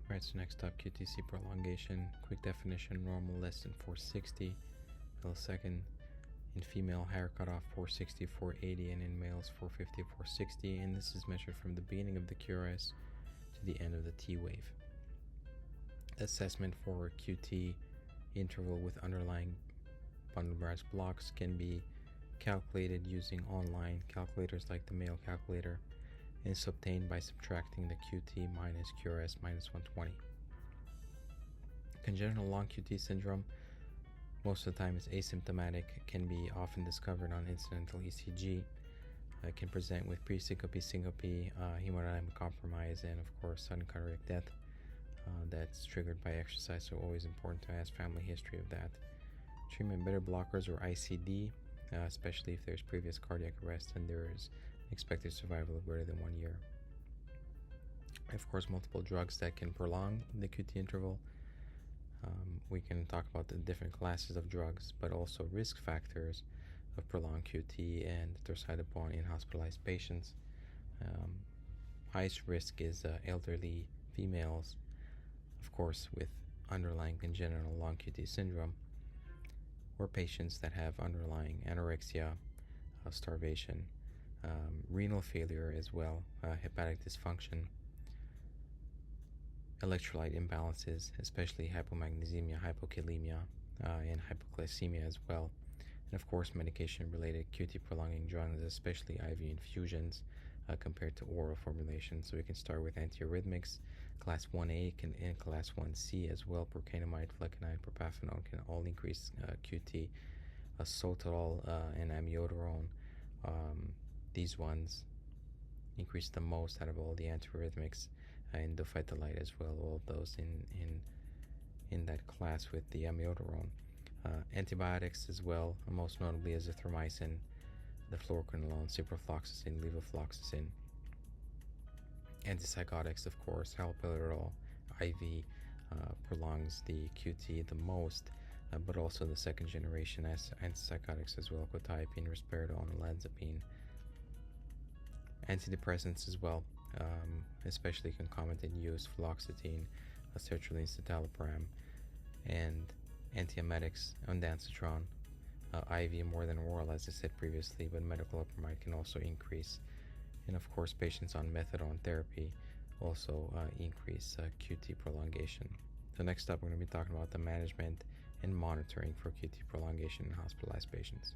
Alright, so next up, QTc Prolongation. Quick definition: normal less than 460 millisecond. In female, higher cutoff 460, 480, and in males 450, 460. And this is measured from the beginning of the QRS to the end of the T wave. Assessment for QT interval with underlying bundle branch blocks can be calculated using online calculators like the Mayo calculator, and is obtained by subtracting the QT minus QRS minus 120. Congenital long QT syndrome most of the time is asymptomatic, can be often discovered on incidental ECG. It can present with pre-syncope, syncope, hemodynamic compromise, and of course sudden cardiac death. That's triggered by exercise, so always important to ask family history of that. Treatment: beta blockers or ICD, especially if there's previous cardiac arrest and there is expected survival of greater than 1 year. Of course, multiple drugs that can prolong the QT interval. We can talk about the different classes of drugs, but also risk factors of prolonged QT and dorsidebone in hospitalized patients. Highest risk is elderly females, of course, with underlying congenital long QT syndrome, or patients that have underlying anorexia, starvation, renal failure as well, hepatic dysfunction, electrolyte imbalances, especially hypomagnesemia, hypokalemia, and hypoglycemia as well. And of course, medication-related QT prolonging drugs, especially IV infusions, compared to oral formulations. So we can start with antiarrhythmics, class 1A and class 1C as well. Procainamide, flecainide, propafenone can all increase QT. Sotalol and amiodarone, these ones increase the most out of all the antiarrhythmics, and dofetilide as well, all of those in that class with the amiodarone. Antibiotics as well, most notably azithromycin, the fluoroquinolone, ciprofloxacin, levofloxacin. Antipsychotics, of course, haloperidol IV prolongs the QT the most, but also the second generation antipsychotics as well, quetiapine, risperidone, olanzapine. Antidepressants as well, especially concomitant use, fluoxetine, sertraline, citalopram, and antiemetics, ondansetron, IV more than oral, as I said previously, but metoclopramide can also increase. And of course, patients on methadone therapy also increase QT prolongation. So next up, we're going to be talking about the management and monitoring for QT prolongation in hospitalized patients.